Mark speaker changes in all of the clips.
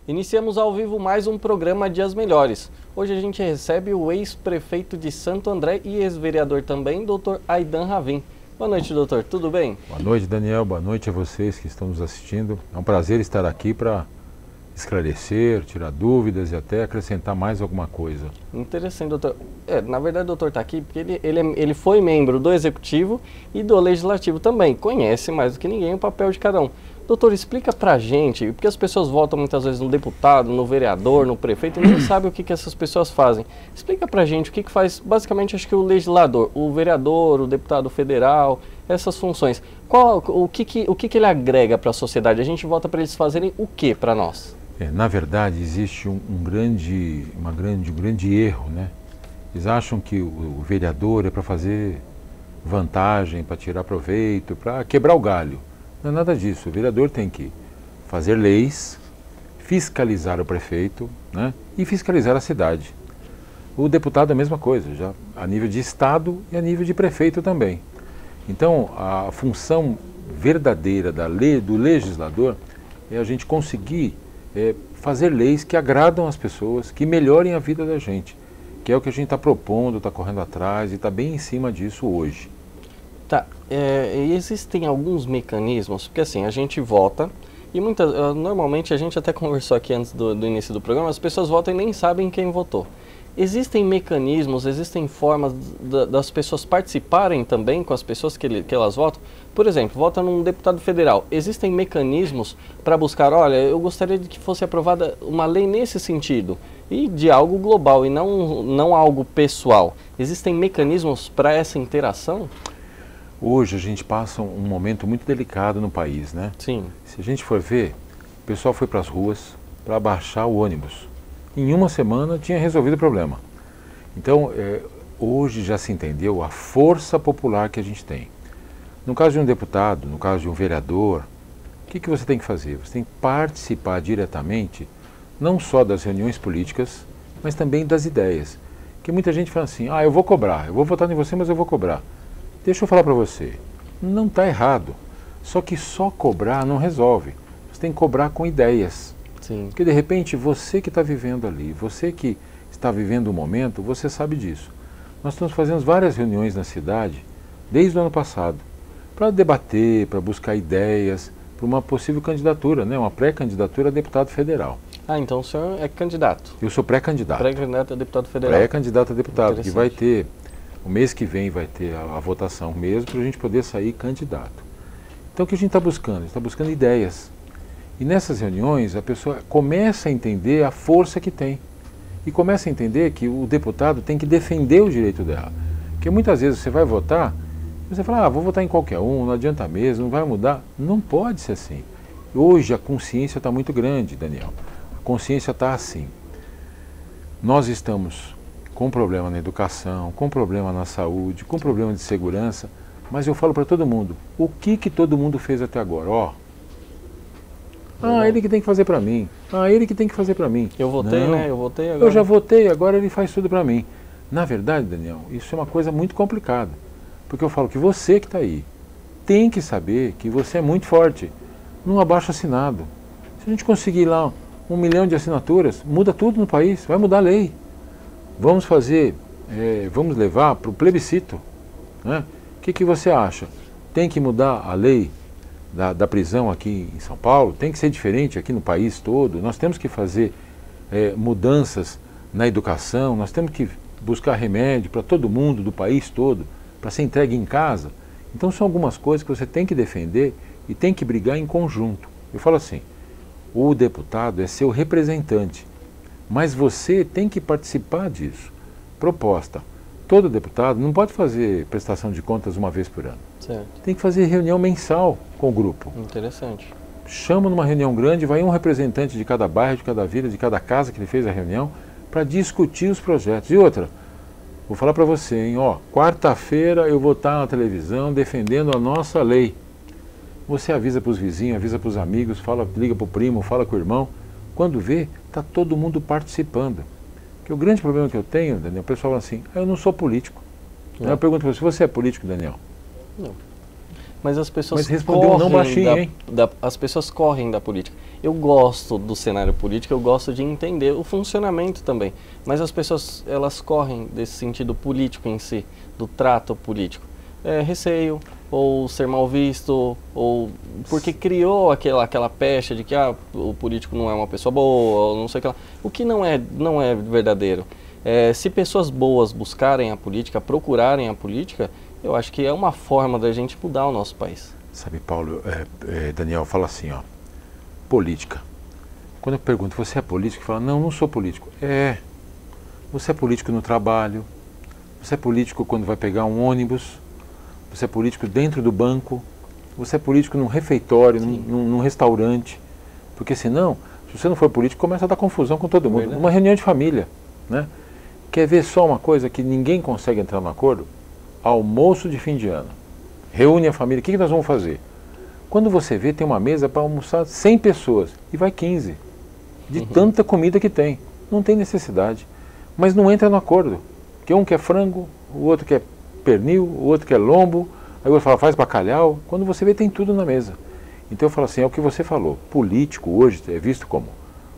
Speaker 1: Iniciamos ao vivo mais um programa Dias Melhores. Hoje a gente recebe o ex-prefeito de Santo André e ex-vereador também, Dr. Aidan Ravin. Boa noite, doutor. Tudo bem?
Speaker 2: Boa noite, Daniel. Boa noite a vocês que estão nos assistindo. É um prazer estar aqui para esclarecer, tirar dúvidas e até acrescentar mais alguma coisa.
Speaker 1: Interessante, doutor. Na verdade, o doutor está aqui porque ele foi membro do Executivo e do Legislativo também. Conhece mais do que ninguém o papel de cada um. Doutor, explica pra gente, porque as pessoas votam muitas vezes no deputado, no vereador, no prefeito e nem sabem o que essas pessoas fazem. Explica pra gente o que faz, basicamente, acho que o legislador, o vereador, o deputado federal, essas funções. O que ele agrega para a sociedade? A gente vota para eles fazerem o que para nós?
Speaker 2: Na verdade, existe um grande erro, né? Eles acham que o vereador é para fazer vantagem, para tirar proveito, para quebrar o galho. Não é nada disso. O vereador tem que fazer leis, fiscalizar o prefeito, né, e fiscalizar a cidade. O deputado é a mesma coisa, já a nível de estado e a nível de prefeito também. Então, a função verdadeira do legislador é a gente conseguir fazer leis que agradam as pessoas, que melhorem a vida da gente, que é o que a gente está propondo, está correndo atrás e está bem em cima disso hoje.
Speaker 1: Tá, existem alguns mecanismos, porque assim, a gente vota e normalmente a gente até conversou aqui antes do início do programa, as pessoas votam e nem sabem quem votou. Existem mecanismos, existem formas das pessoas participarem também com as pessoas que elas votam? Por exemplo, vota num deputado federal, existem mecanismos para buscar, olha, eu gostaria de que fosse aprovada uma lei nesse sentido, e de algo global e não algo pessoal. Existem mecanismos para essa interação?
Speaker 2: Hoje a gente passa um momento muito delicado no país, né?
Speaker 1: Sim.
Speaker 2: Se a gente for ver, o pessoal foi para as ruas para baixar o ônibus. Em uma semana tinha resolvido o problema. Então, hoje já se entendeu a força popular que a gente tem. No caso de um deputado, no caso de um vereador, o que você tem que fazer? Você tem que participar diretamente, não só das reuniões políticas, mas também das ideias. Porque muita gente fala assim, eu vou cobrar, eu vou votar em você, mas eu vou cobrar. Deixa eu falar para você, não está errado, só que só cobrar não resolve, você tem que cobrar com ideias.
Speaker 1: Sim.
Speaker 2: Porque de repente você que está vivendo ali, você que está vivendo o momento, você sabe disso. Nós estamos fazendo várias reuniões na cidade, desde o ano passado, para debater, para buscar ideias, para uma possível candidatura, né? Uma pré-candidatura a deputado federal.
Speaker 1: Então o senhor é candidato?
Speaker 2: Eu sou pré-candidato.
Speaker 1: Pré-candidato a deputado federal.
Speaker 2: Pré-candidato a deputado, que vai ter... O mês que vem vai ter a votação mesmo para a gente poder sair candidato. Então o que a gente está buscando? A gente está buscando ideias. E nessas reuniões a pessoa começa a entender a força que tem. E começa a entender que o deputado tem que defender o direito dela. Porque muitas vezes você vai votar, você fala, vou votar em qualquer um, não adianta mesmo, não vai mudar. Não pode ser assim. Hoje a consciência está muito grande, Daniel. A consciência está assim. Nós estamos com problema na educação, com problema na saúde, com problema de segurança, mas eu falo para todo mundo, o que todo mundo fez até agora? Ele que tem que fazer para mim, ele que tem que fazer para mim.
Speaker 1: Eu votei,
Speaker 2: não,
Speaker 1: né? Eu votei agora.
Speaker 2: Eu já votei, agora ele faz tudo para mim. Na verdade, Daniel, isso é uma coisa muito complicada, porque eu falo que você que está aí, tem que saber que você é muito forte, num abaixo-assinado. Se a gente conseguir lá 1 milhão de assinaturas, muda tudo no país, vai mudar a lei. Vamos fazer, vamos levar para o plebiscito, né? O que você acha? Tem que mudar a lei da prisão aqui em São Paulo? Tem que ser diferente aqui no país todo? Nós temos que fazer mudanças na educação? Nós temos que buscar remédio para todo mundo do país todo, para ser entregue em casa? Então são algumas coisas que você tem que defender e tem que brigar em conjunto. Eu falo assim, o deputado é seu representante, mas você tem que participar disso. Proposta. Todo deputado não pode fazer prestação de contas uma vez por ano.
Speaker 1: Certo.
Speaker 2: Tem que fazer reunião mensal com o grupo.
Speaker 1: Interessante.
Speaker 2: Chama numa reunião grande, vai um representante de cada bairro, de cada vila, de cada casa que ele fez a reunião, para discutir os projetos. E outra, vou falar para você, hein, quarta-feira eu vou estar na televisão defendendo a nossa lei. Você avisa para os vizinhos, avisa para os amigos, liga para o primo, fala com o irmão. Quando vê, está todo mundo participando. Porque o grande problema que eu tenho, Daniel, o pessoal fala assim, eu não sou político. Eu pergunto para você é político, Daniel?
Speaker 1: Não. Mas as pessoas
Speaker 2: respondeu não baixinho, hein?
Speaker 1: As pessoas correm da política. eu gosto do cenário político, eu gosto de entender o funcionamento também. Mas as pessoas, elas correm desse sentido político em si, do trato político. Receio, ou ser mal visto, ou porque criou aquela pecha de que o político não é uma pessoa boa, ou não sei o que lá. O que não é verdadeiro. Se pessoas boas buscarem a política, procurarem a política, eu acho que é uma forma da gente mudar o nosso país.
Speaker 2: Sabe, Paulo, Daniel, fala assim, ó, política. Quando eu pergunto, você é político? Fala, não sou político. Você é político no trabalho, você é político quando vai pegar um ônibus, você é político dentro do banco, você é político num refeitório, num restaurante. Porque senão, se você não for político, começa a dar confusão com todo mundo.
Speaker 1: Verdade.
Speaker 2: Numa reunião de família, né? Quer ver só uma coisa que ninguém consegue entrar no acordo? Almoço de fim de ano. Reúne a família, o que nós vamos fazer? Quando você vê, tem uma mesa para almoçar 100 pessoas e vai 15. De tanta comida que tem. Não tem necessidade. Mas não entra no acordo. Porque um quer frango, o outro quer pernil, o outro quer lombo, aí o outro fala, faz bacalhau. Quando você vê, tem tudo na mesa. Então eu falo assim, é o que você falou. Político hoje é visto como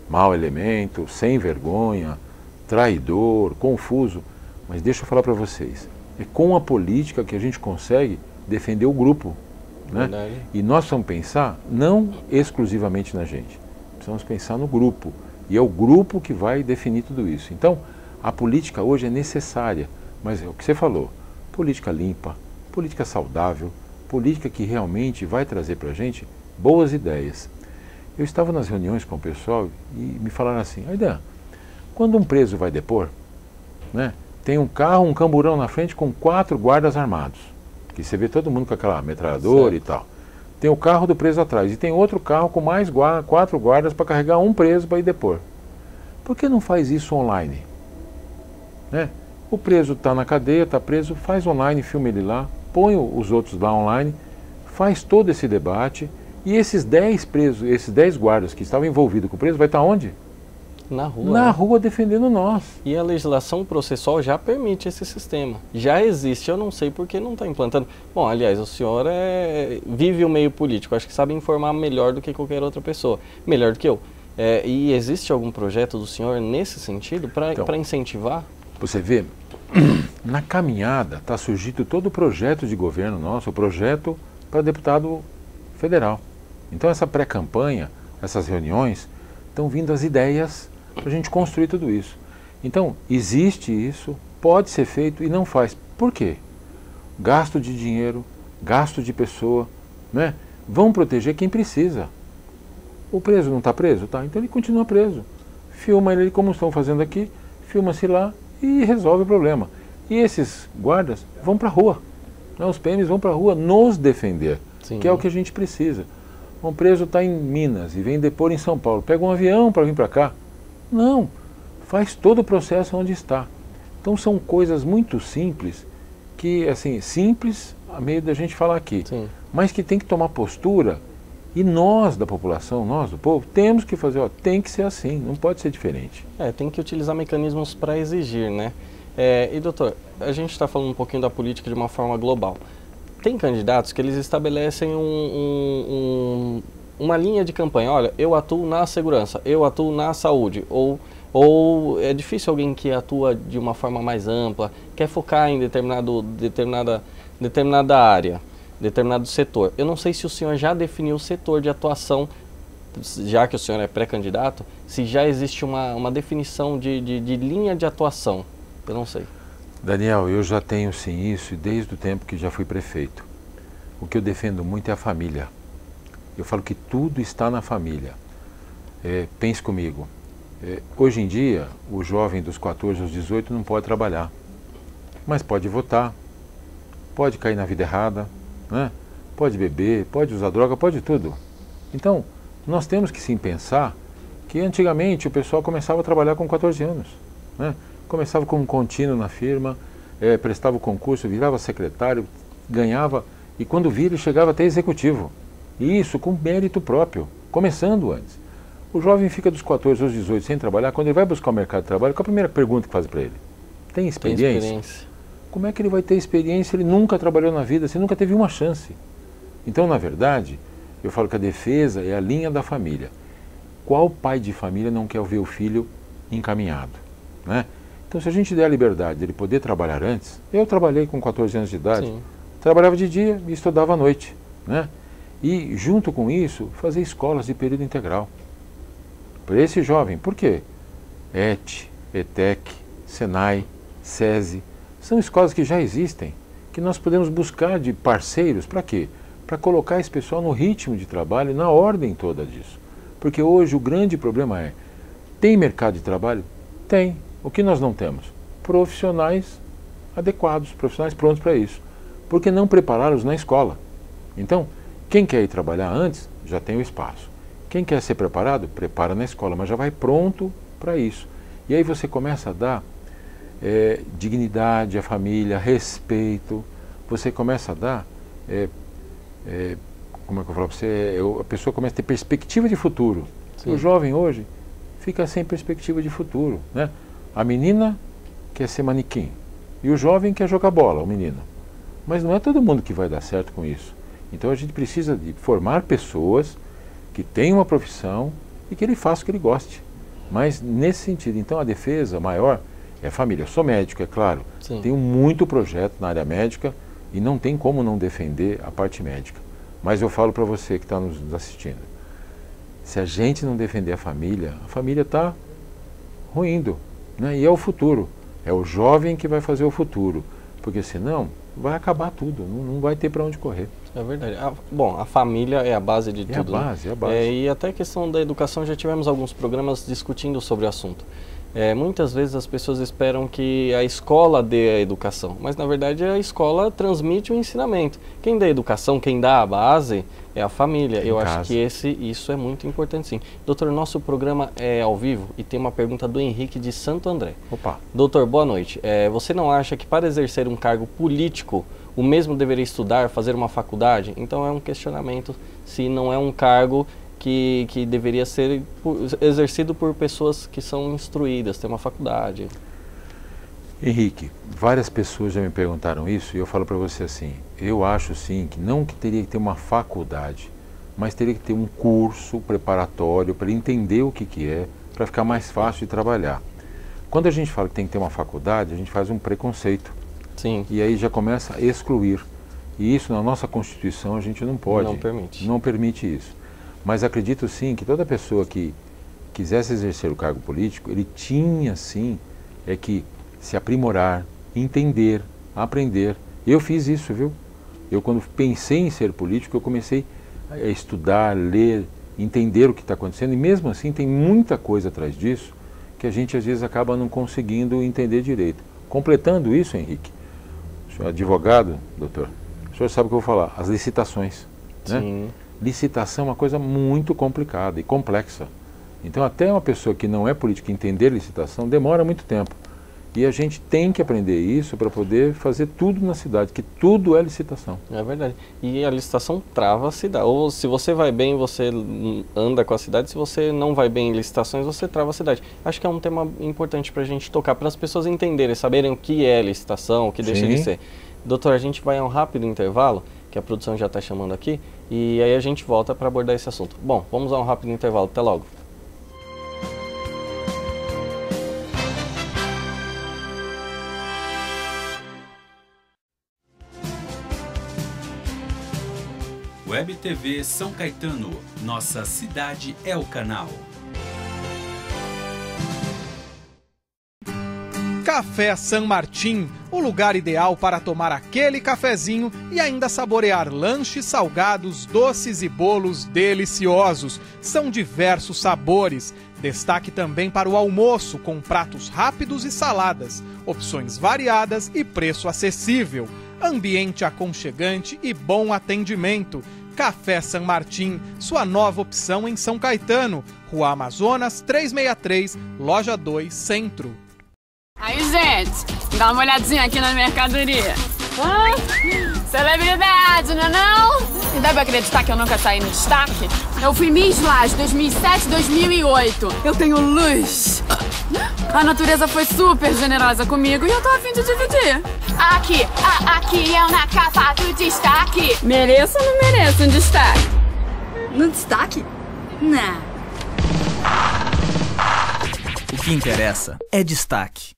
Speaker 2: mau elemento, sem vergonha, traidor, confuso. Mas deixa eu falar para vocês. É com a política que a gente consegue defender o grupo. Né? E nós vamos pensar não exclusivamente na gente. Precisamos pensar no grupo. E é o grupo que vai definir tudo isso. Então, a política hoje é necessária. Mas é o que você falou. Política limpa, política saudável, política que realmente vai trazer para a gente boas ideias. Eu estava nas reuniões com o pessoal e me falaram assim, Aidan, quando um preso vai depor, né, tem um carro, um camburão na frente com 4 guardas armados, que você vê todo mundo com aquela metralhadora e tal. Tem o carro do preso atrás e tem outro carro com mais 4 guardas para carregar um preso para ir depor. Por que não faz isso online? Né? O preso está na cadeia, está preso, faz online, filma ele lá, põe os outros lá online, faz todo esse debate e esses 10 presos, esses 10 guardas que estavam envolvidos com o preso, vai estar onde?
Speaker 1: Na rua.
Speaker 2: Na rua defendendo nós.
Speaker 1: E a legislação processual já permite esse sistema. Já existe, eu não sei por que não está implantando. Bom, aliás, o senhor vive o meio político, acho que sabe informar melhor do que qualquer outra pessoa. Melhor do que eu. E existe algum projeto do senhor nesse sentido para incentivar?
Speaker 2: Você vê, na caminhada está surgindo todo o projeto de governo nosso, o projeto para deputado federal. Então essa pré-campanha, essas reuniões, estão vindo as ideias para a gente construir tudo isso. Então, existe isso, pode ser feito e não faz. Por quê? Gasto de dinheiro, gasto de pessoa, né? Vão proteger quem precisa. O preso não está preso? Tá, então ele continua preso. Filma ele como estão fazendo aqui, filma-se lá e resolve o problema. E esses guardas vão para a rua. Né? Os PMs vão para a rua nos defender, que é o que a gente precisa. Um preso está em Minas e vem depor em São Paulo. Pega um avião para vir para cá. Não, faz todo o processo onde está. Então são coisas muito simples, que assim, simples a meio da gente falar aqui, mas que tem que tomar postura e nós da população, nós do povo, temos que fazer, tem que ser assim, não pode ser diferente.
Speaker 1: Tem que utilizar mecanismos para exigir, né? E doutor, a gente está falando um pouquinho da política de uma forma global. Tem candidatos que eles estabelecem uma linha de campanha. Olha, eu atuo na segurança, eu atuo na saúde. Ou é difícil alguém que atua de uma forma mais ampla, quer focar em determinada área, determinado setor. Eu não sei se o senhor já definiu o setor de atuação, já que o senhor é pré-candidato, se já existe uma definição de linha de atuação. Eu não sei.
Speaker 2: Daniel, eu já tenho sim isso desde o tempo que já fui prefeito. O que eu defendo muito é a família. Eu falo que tudo está na família. Pense comigo. Hoje em dia, o jovem dos 14 aos 18 não pode trabalhar, mas pode votar, pode cair na vida errada, né? Pode beber, pode usar droga, pode tudo. Então, nós temos que sim pensar que antigamente o pessoal começava a trabalhar com 14 anos, né? Começava como contínuo na firma, prestava o concurso, virava secretário, ganhava, e quando via ele chegava até executivo. E isso com mérito próprio, começando antes. O jovem fica dos 14 aos 18 sem trabalhar, quando ele vai buscar o mercado de trabalho, qual a primeira pergunta que faz para ele? Tem experiência? Como é que ele vai ter experiência se ele nunca trabalhou na vida, se nunca teve uma chance? Então, na verdade, eu falo que a defesa é a linha da família. Qual pai de família não quer ver o filho encaminhado, né? Então, se a gente der a liberdade dele poder trabalhar antes, eu trabalhei com 14 anos de idade,
Speaker 1: Sim.
Speaker 2: trabalhava de dia e estudava à noite, né? E, junto com isso, fazer escolas de período integral para esse jovem. Por quê? ET, ETEC, SENAI, SESI, são escolas que já existem, que nós podemos buscar de parceiros. Para quê? Para colocar esse pessoal no ritmo de trabalho, na ordem toda disso. Porque hoje o grande problema é, tem mercado de trabalho? Tem. O que nós não temos? Profissionais adequados, profissionais prontos para isso. Por que não prepará-los na escola? Então, quem quer ir trabalhar antes, já tem o espaço. Quem quer ser preparado, prepara na escola, mas já vai pronto para isso. E aí você começa a dar dignidade à família, respeito, você começa a dar, como é que eu falo para você, a pessoa começa a ter perspectiva de futuro. Sim. O jovem hoje fica sem perspectiva de futuro, né? A menina quer ser manequim e o jovem quer jogar bola, o menino. Mas não é todo mundo que vai dar certo com isso. Então a gente precisa de formar pessoas que tenham uma profissão e que ele faça o que ele goste. Mas nesse sentido, então a defesa maior é a família. Eu sou médico, é claro. Sim. Tenho muito projeto na área médica e não tem como não defender a parte médica. Mas eu falo para você que está nos assistindo, se a gente não defender a família está ruindo, né? E é o futuro. É o jovem que vai fazer o futuro. Porque senão vai acabar tudo, não vai ter para onde correr.
Speaker 1: É verdade. Bom, a família é a base de tudo.
Speaker 2: É a base.
Speaker 1: E até a questão da educação, já tivemos alguns programas discutindo sobre o assunto. Muitas vezes as pessoas esperam que a escola dê a educação, mas na verdade a escola transmite o ensinamento. Quem dá a educação, quem dá a base é a família. Eu acho que isso é muito importante, sim. Doutor, nosso programa é ao vivo e tem uma pergunta do Henrique de Santo André.
Speaker 2: Opa.
Speaker 1: Doutor, boa noite. Você não acha que para exercer um cargo político, o mesmo deveria estudar, fazer uma faculdade? Então é um questionamento se não é um cargo que deveria ser exercido por pessoas que são instruídas, ter uma faculdade.
Speaker 2: Henrique, várias pessoas já me perguntaram isso e eu falo para você assim, eu acho sim que não que teria que ter uma faculdade, mas teria que ter um curso preparatório para entender o que é, para ficar mais fácil de trabalhar. Quando a gente fala que tem que ter uma faculdade, a gente faz um preconceito.
Speaker 1: Sim.
Speaker 2: E aí já começa a excluir. E isso na nossa Constituição a gente não pode.
Speaker 1: Não permite.
Speaker 2: Não permite isso. Mas acredito sim que toda pessoa que quisesse exercer o cargo político, ele tinha sim que se aprimorar, entender, aprender. Eu fiz isso, viu? Eu quando pensei em ser político, eu comecei a estudar, ler, entender o que está acontecendo. E mesmo assim tem muita coisa atrás disso que a gente às vezes acaba não conseguindo entender direito. Completando isso, Henrique, o senhor é advogado, doutor, o senhor sabe o que eu vou falar, as licitações, né?
Speaker 1: Sim.
Speaker 2: Licitação é uma coisa muito complicada e complexa. Então até uma pessoa que não é política entender licitação demora muito tempo. E a gente tem que aprender isso para poder fazer tudo na cidade, que tudo é licitação.
Speaker 1: É verdade. E a licitação trava a cidade. Ou se você vai bem, você anda com a cidade. Se você não vai bem em licitações, você trava a cidade. Acho que é um tema importante para a gente tocar, para as pessoas entenderem, saberem o que é licitação, o que deixa de ser. Doutor, a gente vai a um rápido intervalo, que a produção já está chamando aqui, e aí a gente volta para abordar esse assunto. Bom, vamos a um rápido intervalo. Até logo.
Speaker 3: Web TV São Caetano, nossa cidade é o canal.
Speaker 4: Café San Martín, o lugar ideal para tomar aquele cafezinho e ainda saborear lanches salgados, doces e bolos deliciosos. São diversos sabores. Destaque também para o almoço, com pratos rápidos e saladas, opções variadas e preço acessível. Ambiente aconchegante e bom atendimento. Café San Martín, sua nova opção em São Caetano, Rua Amazonas 363, Loja 2, Centro.
Speaker 5: Aí, gente, dá uma olhadinha aqui na mercadoria. Celebridade, não é não? E deve acreditar que eu nunca saí no destaque? Eu fui Miss Laje 2007, 2008. Eu tenho luz. A natureza foi super generosa comigo e eu tô a fim de dividir. Aqui eu na capa do destaque. Mereço ou não mereço um destaque?
Speaker 6: No destaque? Não. O que interessa é destaque.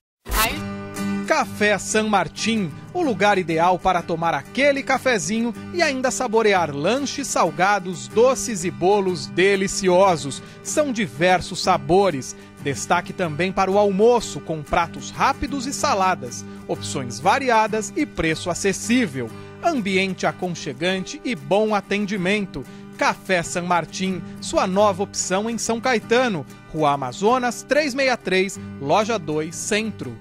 Speaker 4: Café San Martín, o lugar ideal para tomar aquele cafezinho e ainda saborear lanches, salgados, doces e bolos deliciosos. São diversos sabores. Destaque também para o almoço, com pratos rápidos e saladas, opções variadas e preço acessível. Ambiente aconchegante e bom atendimento. Café San Martín, sua nova opção em São Caetano, Rua Amazonas 363, Loja 2, Centro.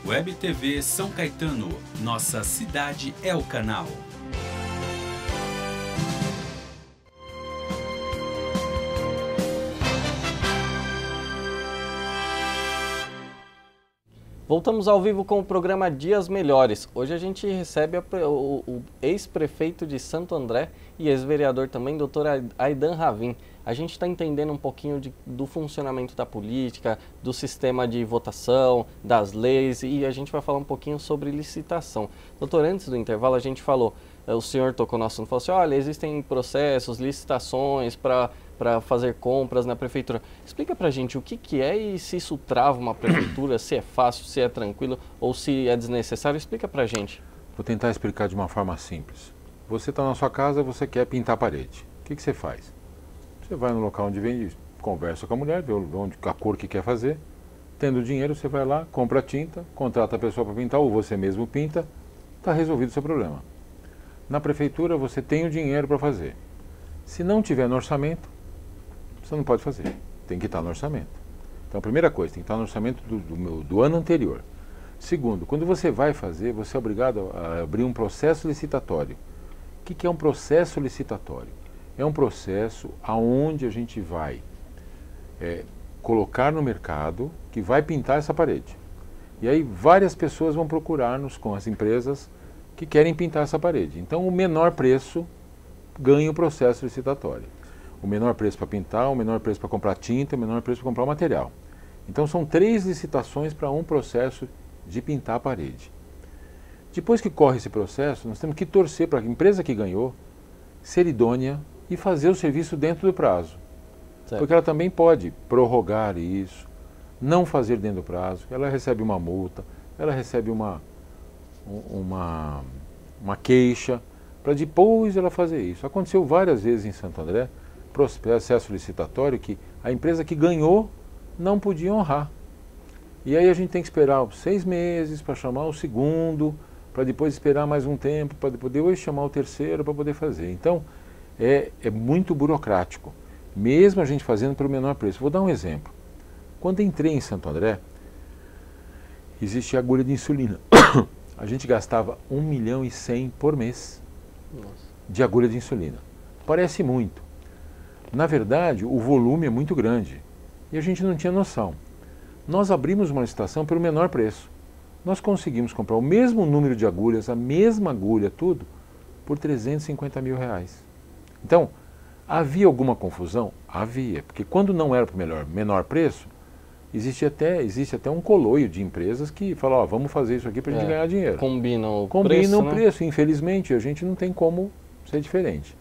Speaker 3: Web TV São Caetano, nossa cidade é o canal.
Speaker 1: Voltamos ao vivo com o programa Dias Melhores. Hoje a gente recebe o ex-prefeito de Santo André e ex-vereador também, doutor Aidan Ravin. A gente está entendendo um pouquinho do funcionamento da política, do sistema de votação, das leis, e a gente vai falar um pouquinho sobre licitação. Doutor, antes do intervalo a gente falou, o senhor tocou no assunto e falou assim, olha, existem processos, licitações para fazer compras na prefeitura. Explica pra gente o que é e se isso trava uma prefeitura, se é fácil, se é tranquilo ou se é desnecessário. Explica pra gente.
Speaker 2: Vou tentar explicar de uma forma simples. Você está na sua casa, você quer pintar a parede. O que você faz? Você vai no local onde vende, conversa com a mulher, vê a cor que quer fazer. Tendo dinheiro, você vai lá, compra a tinta, contrata a pessoa para pintar ou você mesmo pinta. Está resolvido o seu problema. Na prefeitura, você tem o dinheiro para fazer. Se não tiver no orçamento, você não pode fazer. Tem que estar no orçamento. Então, a primeira coisa, tem que estar no orçamento do ano anterior. Segundo, quando você vai fazer, você é obrigado a abrir um processo licitatório. O que é um processo licitatório? É um processo onde a gente vai colocar no mercado que vai pintar essa parede. E aí várias pessoas vão procurar-nos com as empresas que querem pintar essa parede. Então o menor preço ganha o processo licitatório. O menor preço para pintar, o menor preço para comprar tinta, o menor preço para comprar o material. Então são 3 licitações para um processo de pintar a parede. Depois que corre esse processo, nós temos que torcer para a empresa que ganhou ser idônea e fazer o serviço dentro do prazo. Certo. Porque ela também pode prorrogar isso, não fazer dentro do prazo, ela recebe uma multa, ela recebe uma queixa, para depois ela fazer isso. Aconteceu várias vezes em Santo André, processo licitatório, que a empresa que ganhou não podia honrar. E aí a gente tem que esperar 6 meses para chamar o segundo, para depois esperar mais um tempo, para depois chamar o terceiro para poder fazer. Então, é muito burocrático, mesmo a gente fazendo pelo menor preço. Vou dar um exemplo. Quando entrei em Santo André, existia agulha de insulina. A gente gastava 1,1 milhão por mês de agulha de insulina. Parece muito. Na verdade, o volume é muito grande e a gente não tinha noção. Nós abrimos uma licitação pelo menor preço. Nós conseguimos comprar o mesmo número de agulhas, a mesma agulha, tudo, por R$350 mil. Então, havia alguma confusão? Havia, porque quando não era para o menor preço, existe até um coloio de empresas que falam, ó, vamos fazer isso aqui para a gente ganhar dinheiro.
Speaker 1: Combinam o preço,
Speaker 2: né? Infelizmente, a gente não tem como ser diferente.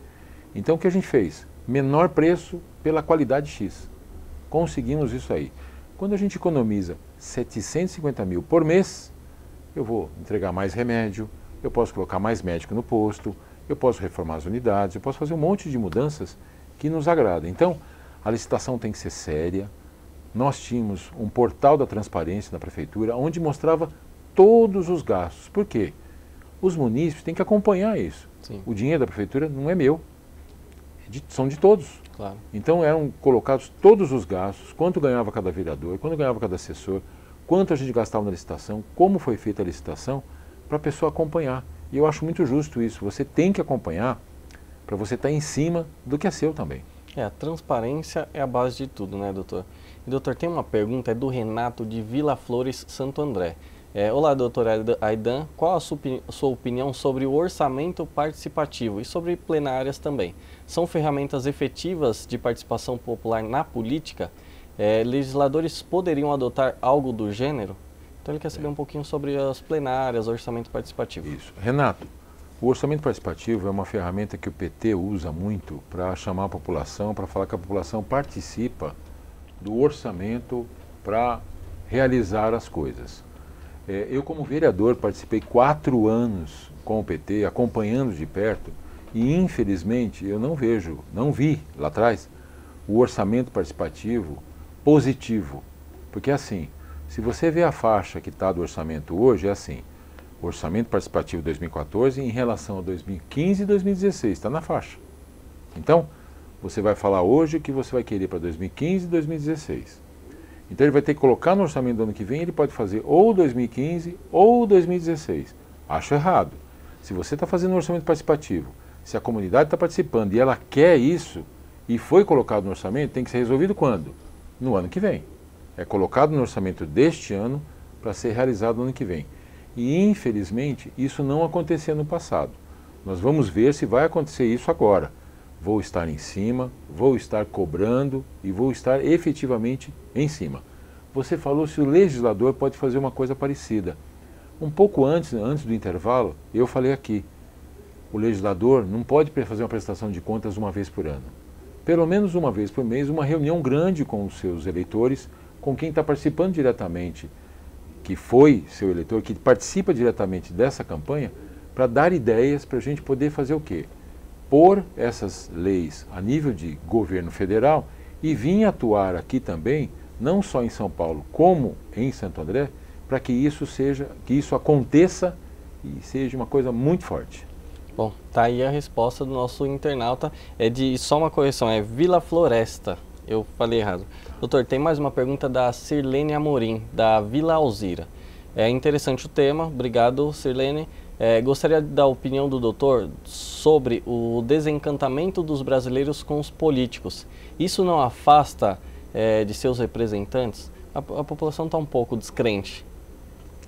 Speaker 2: Então, o que a gente fez? Menor preço pela qualidade X. Conseguimos isso aí. Quando a gente economiza 750 mil por mês, eu vou entregar mais remédio, eu posso colocar mais médico no posto, eu posso reformar as unidades, eu posso fazer um monte de mudanças que nos agradam. Então, a licitação tem que ser séria. Nós tínhamos um portal da transparência na prefeitura, onde mostrava todos os gastos. Por quê? Os munícipes têm que acompanhar isso.
Speaker 1: Sim.
Speaker 2: O dinheiro da prefeitura não é meu, são de todos.
Speaker 1: Claro.
Speaker 2: Então eram colocados todos os gastos, quanto ganhava cada vereador, quanto ganhava cada assessor, quanto a gente gastava na licitação, como foi feita a licitação, para a pessoa acompanhar. E eu acho muito justo isso. Você tem que acompanhar para você estar em cima do que é seu também.
Speaker 1: A transparência é a base de tudo, né, doutor? E, doutor, tem uma pergunta, é do Renato de Vila Flores, Santo André. Olá, doutor Aidan, qual a sua opinião sobre o orçamento participativo e sobre plenárias também? São ferramentas efetivas de participação popular na política? Legisladores poderiam adotar algo do gênero? Então ele quer saber um pouquinho sobre as plenárias, orçamento participativo.
Speaker 2: Isso. Renato, O orçamento participativo é uma ferramenta que o PT usa muito para chamar a população, para falar que a população participa do orçamento para realizar as coisas. Eu, como vereador, participei 4 anos com o PT, acompanhando de perto, e infelizmente eu não vi lá atrás o orçamento participativo positivo. Porque assim, se você vê a faixa que está do orçamento hoje, é assim, o orçamento participativo 2014 em relação a 2015 e 2016, está na faixa. Então, você vai falar hoje o que você vai querer para 2015 e 2016. Então ele vai ter que colocar no orçamento do ano que vem, ele pode fazer ou 2015 ou 2016. Acho errado. Se você está fazendo um orçamento participativo, se a comunidade está participando e ela quer isso, e foi colocado no orçamento, tem que ser resolvido quando? No ano que vem. É colocado no orçamento deste ano para ser realizado no ano que vem. E infelizmente isso não acontecia no passado. Nós vamos ver se vai acontecer isso agora. Vou estar em cima, vou estar cobrando e vou estar efetivamente em cima. Você falou se o legislador pode fazer uma coisa parecida. Um pouco antes do intervalo, eu falei aqui, o legislador não pode fazer uma prestação de contas uma vez por ano. Pelo menos uma vez por mês, uma reunião grande com os seus eleitores, com quem está participando diretamente, que foi seu eleitor, que participa diretamente dessa campanha, para dar ideias para a gente poder fazer o quê? Pôr essas leis a nível de governo federal e vir atuar aqui também, não só em São Paulo, como em Santo André, para que isso aconteça e seja uma coisa muito forte.
Speaker 1: Bom, tá aí a resposta do nosso internauta. Só uma correção, é Vila Floresta. Eu falei errado. Doutor, tem mais uma pergunta da Sirlene Amorim, da Vila Alzira. É interessante o tema, obrigado Sirlene. Gostaria da opinião do doutor sobre o desencantamento dos brasileiros com os políticos. Isso não afasta de seus representantes? A população está um pouco descrente.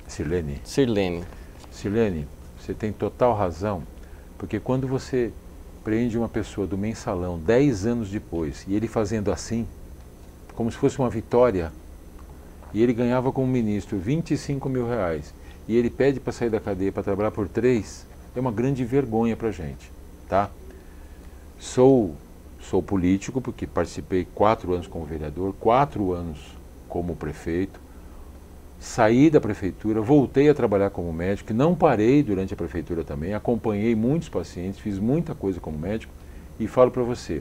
Speaker 2: Sirlene, você tem total razão, porque quando você prende uma pessoa do mensalão 10 anos depois, e ele fazendo assim, como se fosse uma vitória, e ele ganhava como ministro 25 mil reais, e ele pede para sair da cadeia para trabalhar por 3, é uma grande vergonha para a gente, tá? Sou político, porque participei 4 anos como vereador, 4 anos como prefeito, saí da prefeitura, voltei a trabalhar como médico, não parei durante a prefeitura também, acompanhei muitos pacientes, fiz muita coisa como médico, e falo para você,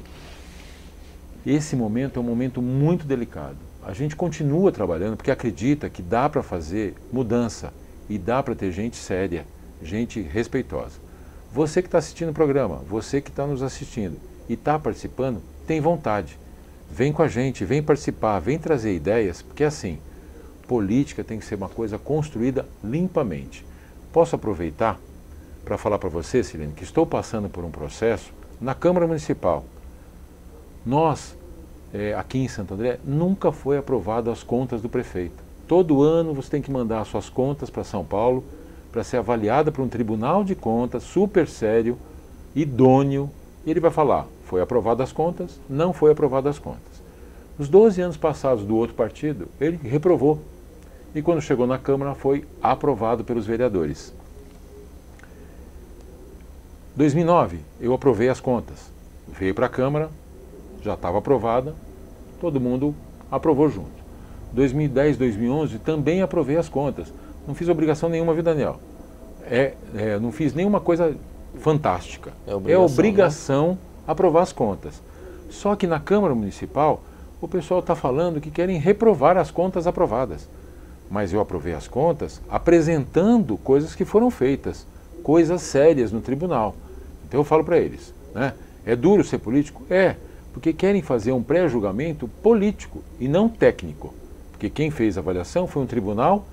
Speaker 2: esse momento é um momento muito delicado. A gente continua trabalhando porque acredita que dá para fazer mudança e dá para ter gente séria, gente respeitosa. Você que está assistindo o programa, você que está nos assistindo e está participando, tem vontade. Vem com a gente, vem participar, vem trazer ideias, porque assim, política tem que ser uma coisa construída limpamente. Posso aproveitar para falar para você, Sirlene, que estou passando por um processo na Câmara Municipal. Nós, aqui em Santo André, nunca foi aprovado as contas do prefeito. Todo ano você tem que mandar as suas contas para São Paulo para ser avaliada por um tribunal de contas super sério, idôneo, e ele vai falar, foi aprovado as contas, não foi aprovado as contas. Nos 12 anos passados do outro partido, ele reprovou. E quando chegou na Câmara, foi aprovado pelos vereadores. 2009, eu aprovei as contas. Veio para a Câmara, já estava aprovada, todo mundo aprovou junto. 2010, 2011, também aprovei as contas. Não fiz obrigação nenhuma, viu, Daniel? Não fiz nenhuma coisa fantástica. É obrigação aprovar as contas. Só que na Câmara Municipal, o pessoal está falando que querem reprovar as contas aprovadas. Mas eu aprovei as contas apresentando coisas que foram feitas, coisas sérias no tribunal. Então eu falo para eles, né? É duro ser político? É, porque querem fazer um pré-julgamento político e não técnico. Porque quem fez a avaliação foi um tribunal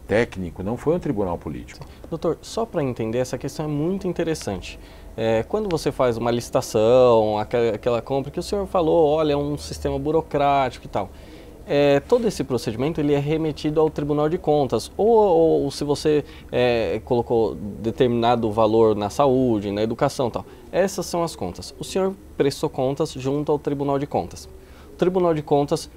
Speaker 2: técnico, não foi um tribunal político.
Speaker 1: Doutor, só para entender, essa questão é muito interessante. Quando você faz uma licitação, aquela compra que o senhor falou, olha, é um sistema burocrático e tal. Todo esse procedimento ele é remetido ao Tribunal de Contas, ou se você colocou determinado valor na saúde, na educação e tal. Essas são as contas. O senhor prestou contas junto ao Tribunal de Contas. O Tribunal de Contas,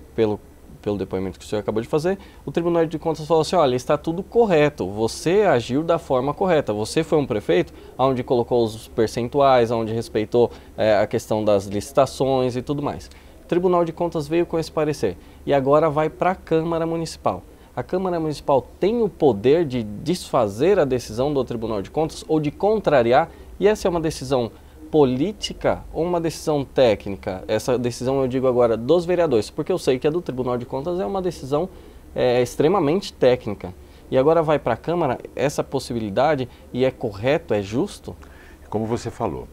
Speaker 1: pelo depoimento que o senhor acabou de fazer, o Tribunal de Contas falou assim, olha, está tudo correto, você agiu da forma correta, você foi um prefeito onde colocou os percentuais, onde respeitou a questão das licitações e tudo mais. O Tribunal de Contas veio com esse parecer e agora vai para a Câmara Municipal. A Câmara Municipal tem o poder de desfazer a decisão do Tribunal de Contas ou de contrariar, e essa é uma decisão política ou uma decisão técnica? Essa decisão eu digo agora dos vereadores, porque eu sei que a do Tribunal de Contas é uma decisão extremamente técnica. E agora vai para a Câmara essa possibilidade e é correto, é justo?
Speaker 2: Como você falou,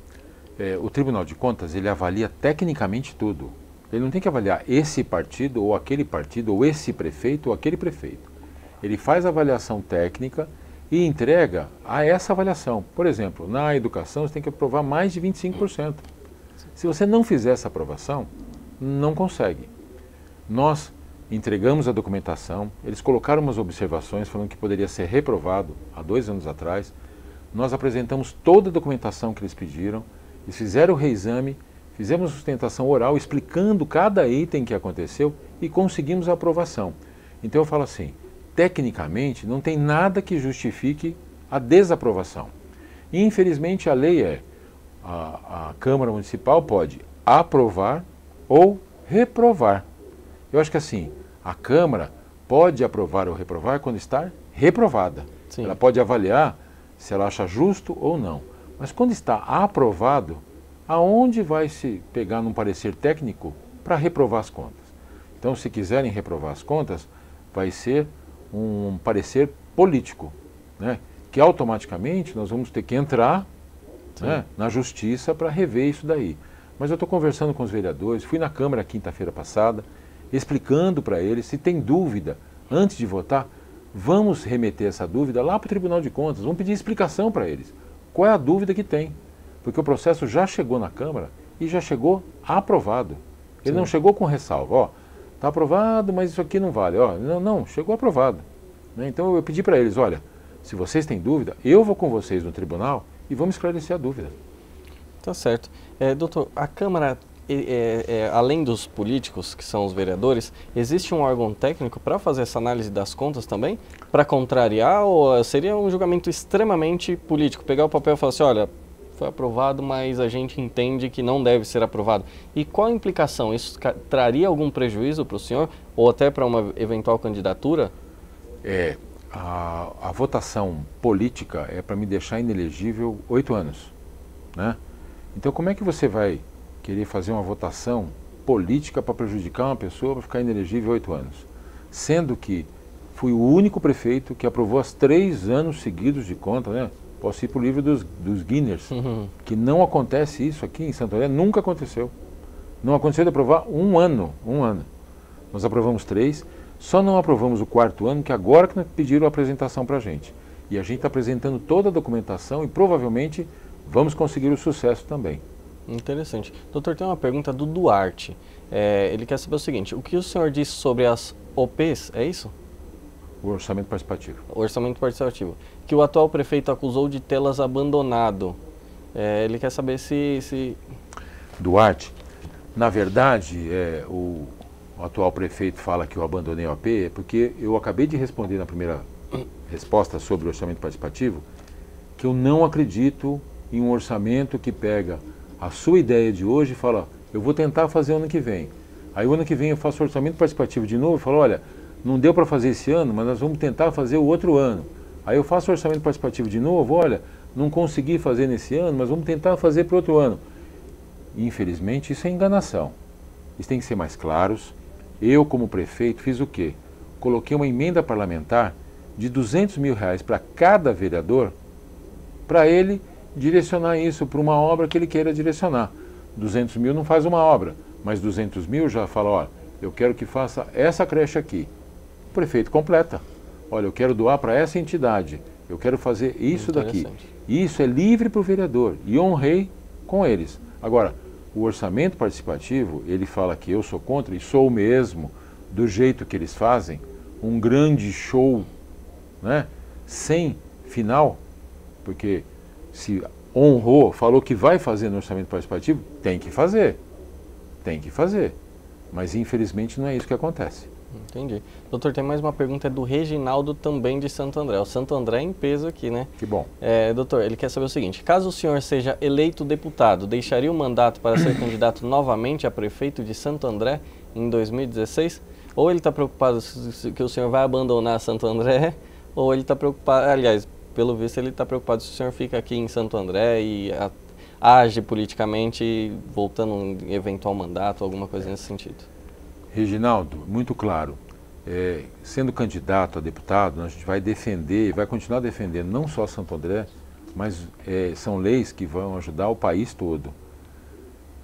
Speaker 2: o Tribunal de Contas ele avalia tecnicamente tudo. Ele não tem que avaliar esse partido, ou aquele partido, ou esse prefeito, ou aquele prefeito. Ele faz a avaliação técnica e entrega a essa avaliação. Por exemplo, na educação você tem que aprovar mais de 25%. Se você não fizer essa aprovação, não consegue. Nós entregamos a documentação, eles colocaram umas observações falando que poderia ser reprovado há 2 anos atrás. Nós apresentamos toda a documentação que eles pediram, eles fizeram o reexame, fizemos sustentação oral explicando cada item que aconteceu e conseguimos a aprovação. Então eu falo assim, tecnicamente não tem nada que justifique a desaprovação. Infelizmente a lei a Câmara Municipal pode aprovar ou reprovar. Eu acho que assim, a Câmara pode aprovar ou reprovar quando está reprovada. Sim. Ela pode avaliar se ela acha justo ou não. Mas quando está aprovado, aonde vai se pegar num parecer técnico para reprovar as contas? Então, se quiserem reprovar as contas, vai ser um parecer político, né? Que automaticamente nós vamos ter que entrar, né, na justiça para rever isso daí. Mas eu estou conversando com os vereadores, fui na Câmara quinta-feira passada, explicando para eles, se tem dúvida, antes de votar, vamos remeter essa dúvida lá para o Tribunal de Contas, vamos pedir explicação para eles. Qual é a dúvida que tem? Porque o processo já chegou na Câmara e já chegou aprovado. Ele não chegou com ressalva, ó, está aprovado, mas isso aqui não vale. Ó, não, chegou aprovado. Né? Então eu pedi para eles, olha, se vocês têm dúvida, eu vou com vocês no tribunal e vamos esclarecer a dúvida.
Speaker 1: Tá certo. Doutor, a Câmara, além dos políticos, que são os vereadores, existe um órgão técnico para fazer essa análise das contas também? Para contrariar, ou seria um julgamento extremamente político? Pegar o papel e falar assim, olha, foi aprovado, mas a gente entende que não deve ser aprovado. E qual a implicação? Isso traria algum prejuízo para o senhor, ou até para uma eventual candidatura?
Speaker 2: A votação política é para me deixar inelegível 8 anos, né? Então como é que você vai querer fazer uma votação política para prejudicar uma pessoa para ficar inelegível 8 anos? Sendo que fui o único prefeito que aprovou as 3 anos seguidos de conta, né? Posso ir para o livro dos Guinness, que não acontece isso aqui em Santo André, nunca aconteceu. Não aconteceu de aprovar um ano. Nós aprovamos 3, só não aprovamos o 4º ano, que agora que pediram a apresentação para a gente. E a gente está apresentando toda a documentação e provavelmente vamos conseguir o sucesso também.
Speaker 1: Interessante. Doutor, tem uma pergunta do Duarte. Ele quer saber o seguinte, o que o senhor disse sobre as OPs, é isso?
Speaker 2: O orçamento participativo.
Speaker 1: O orçamento participativo. Que o atual prefeito acusou de tê-las abandonado. Ele quer saber se...
Speaker 2: Duarte, na verdade, o atual prefeito fala que eu abandonei o AP, porque eu acabei de responder na primeira resposta sobre o orçamento participativo, que eu não acredito em um orçamento que pega a sua ideia de hoje e fala, eu vou tentar fazer ano que vem. Aí o ano que vem eu faço o orçamento participativo de novo e falo, olha, não deu para fazer esse ano, mas nós vamos tentar fazer o outro ano. Aí eu faço o orçamento participativo de novo, olha, não consegui fazer nesse ano, mas vamos tentar fazer para o outro ano. Infelizmente isso é enganação. Isso tem que ser mais claros. Eu, como prefeito, fiz o quê? Coloquei uma emenda parlamentar de R$200 mil para cada vereador, para ele direcionar isso para uma obra que ele queira direcionar. 200 mil não faz uma obra, mas 200 mil já fala, olha, eu quero que faça essa creche aqui. O prefeito completa. Olha, eu quero doar para essa entidade, eu quero fazer isso daqui. Isso é livre para o vereador e honrei com eles. Agora, o orçamento participativo, ele fala que eu sou contra, e sou mesmo, do jeito que eles fazem, um grande show, né, sem final, porque se honrou, falou que vai fazer no orçamento participativo, tem que fazer. Tem que fazer. Mas infelizmente não é isso que acontece.
Speaker 1: Entendi. Doutor, tem mais uma pergunta, é do Reginaldo, também de Santo André. O Santo André é em peso aqui, né?
Speaker 2: Que bom.
Speaker 1: Doutor, ele quer saber o seguinte: caso o senhor seja eleito deputado, deixaria o mandato para ser candidato novamente a prefeito de Santo André em 2016? Ou ele está preocupado que o senhor vai abandonar Santo André, ou ele está preocupado, aliás, pelo visto ele está preocupado se o senhor fica aqui em Santo André e age politicamente, voltando um eventual mandato, alguma coisa nesse sentido.
Speaker 2: Reginaldo, muito claro, sendo candidato a deputado, a gente vai defender, vai continuar defendendo não só Santo André, mas são leis que vão ajudar o país todo.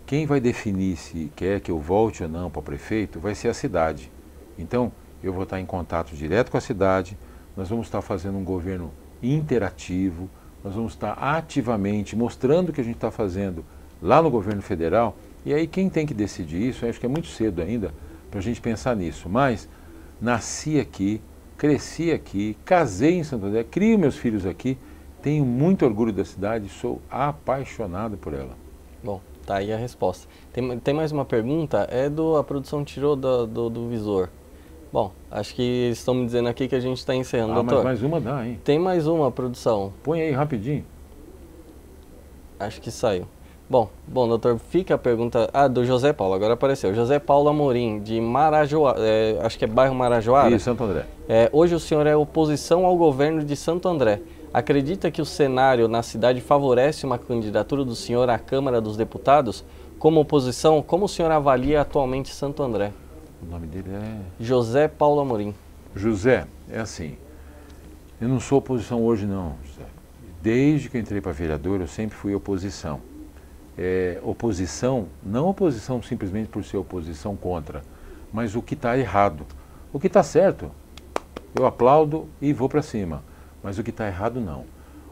Speaker 2: Quem vai definir se quer que eu volte ou não para prefeito vai ser a cidade. Então, eu vou estar em contato direto com a cidade, nós vamos estar fazendo um governo interativo, nós vamos estar ativamente mostrando o que a gente está fazendo lá no governo federal, e aí quem tem que decidir isso, eu acho que é muito cedo ainda, para a gente pensar nisso, mas nasci aqui, cresci aqui, casei em Santo André, crio meus filhos aqui, tenho muito orgulho da cidade, sou apaixonado por ela.
Speaker 1: Bom, tá aí a resposta. Tem mais uma pergunta, a produção tirou do visor. Bom, acho que estão me dizendo aqui que a gente está encerrando, doutor.
Speaker 2: Mas mais uma dá, hein?
Speaker 1: Tem mais uma, produção.
Speaker 2: Põe aí rapidinho.
Speaker 1: Acho que saiu. Bom, doutor, fica a pergunta... do José Paulo, agora apareceu. José Paulo Amorim, de Marajoara, acho que é bairro Marajoara.
Speaker 2: Isso, Santo André.
Speaker 1: Hoje o senhor é oposição ao governo de Santo André. Acredita que o cenário na cidade favorece uma candidatura do senhor à Câmara dos Deputados? Como oposição, como o senhor avalia atualmente Santo André?
Speaker 2: O nome dele é...
Speaker 1: José Paulo Amorim.
Speaker 2: José, é assim, eu não sou oposição hoje não, José. Desde que eu entrei para vereador, eu sempre fui oposição. Oposição, não oposição simplesmente por ser oposição contra, mas o que está errado. O que está certo, eu aplaudo e vou para cima, mas o que está errado não.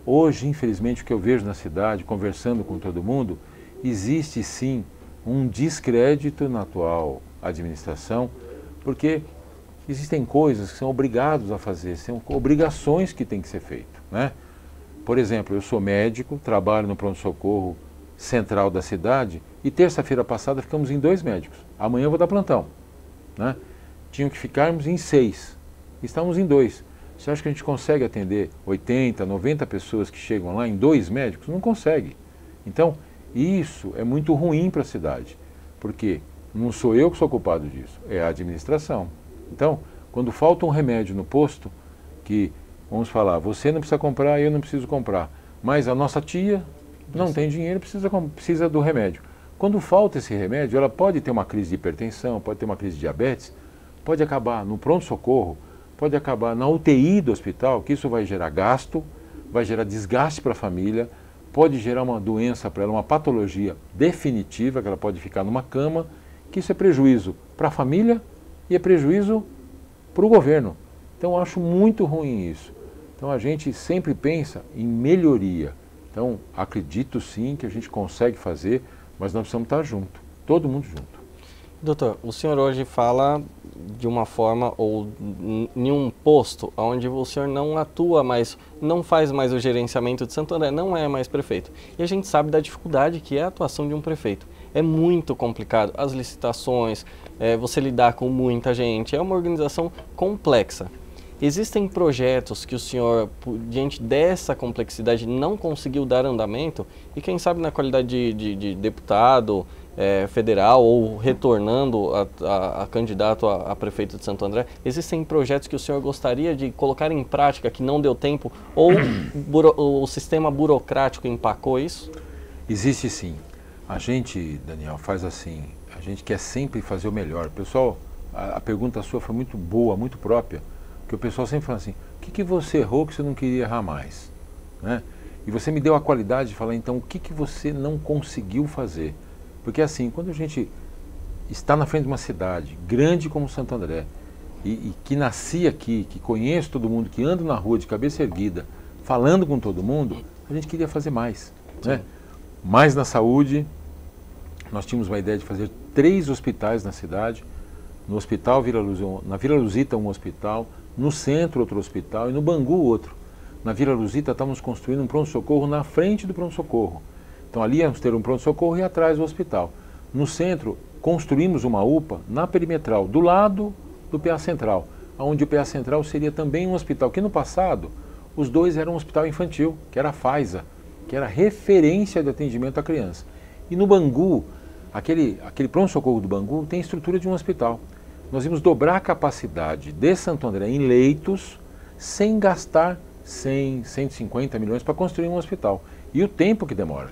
Speaker 2: Hoje, infelizmente, o que eu vejo na cidade, conversando com todo mundo, existe sim um descrédito na atual administração, porque existem coisas que são obrigados a fazer, são obrigações que têm que ser feitas, né? Por exemplo, eu sou médico, trabalho no pronto-socorro central da cidade e terça-feira passada ficamos em 2 médicos. Amanhã eu vou dar plantão, né? Tinham que ficarmos em 6, estamos em 2. Você acha que a gente consegue atender 80, 90 pessoas que chegam lá em 2 médicos? Não consegue. Então, isso é muito ruim para a cidade, porque não sou eu que sou culpado disso, é a administração. Então, quando falta um remédio no posto, que, vamos falar, você não precisa comprar, eu não preciso comprar, mas a nossa tia não tem dinheiro, precisa do remédio. Quando falta esse remédio, ela pode ter uma crise de hipertensão, pode ter uma crise de diabetes, pode acabar no pronto-socorro, pode acabar na UTI do hospital, que isso vai gerar gasto, vai gerar desgaste para a família, pode gerar uma doença para ela, uma patologia definitiva, que ela pode ficar numa cama, que isso é prejuízo para a família e é prejuízo para o governo. Então eu acho muito ruim isso. Então a gente sempre pensa em melhoria. Então acredito sim que a gente consegue fazer, mas nós precisamos estar junto, todo mundo junto.
Speaker 1: Doutor, o senhor hoje fala de uma forma ou em um posto onde o senhor não atua mais, não faz mais o gerenciamento de Santo André, não é mais prefeito. E a gente sabe da dificuldade que é a atuação de um prefeito. É muito complicado, as licitações, você lidar com muita gente, é uma organização complexa. Existem projetos que o senhor, diante dessa complexidade, não conseguiu dar andamento e quem sabe na qualidade de deputado federal ou retornando a candidato a prefeito de Santo André, existem projetos que o senhor gostaria de colocar em prática que não deu tempo ou o sistema burocrático empacou isso?
Speaker 2: Existe sim. A gente, Daniel, faz assim, a gente quer sempre fazer o melhor. Pessoal, a pergunta sua foi muito boa, muito própria. Porque o pessoal sempre fala assim, o que você errou que você não queria errar mais? Né? E você me deu a qualidade de falar, então, o que você não conseguiu fazer? Porque assim, quando a gente está na frente de uma cidade grande como Santo André, e que nasci aqui, que conheço todo mundo, que ando na rua de cabeça erguida, falando com todo mundo, a gente queria fazer mais. Né? Mais na saúde, nós tínhamos uma ideia de fazer 3 hospitais na cidade, no hospital na Vila Luzita um hospital, no centro outro hospital e no Bangu outro. Na Vila Luzita estávamos construindo um pronto-socorro na frente do pronto-socorro. Então ali íamos ter um pronto-socorro e atrás o hospital. No centro, construímos uma UPA na perimetral, do lado do PA Central, onde o PA Central seria também um hospital, que no passado os dois eram um hospital infantil, que era a FAISA, que era referência de atendimento à criança. E no Bangu, aquele pronto-socorro do Bangu tem estrutura de um hospital. Nós vimos dobrar a capacidade de Santo André em leitos, sem gastar 100, 150 milhões para construir um hospital. E o tempo que demora.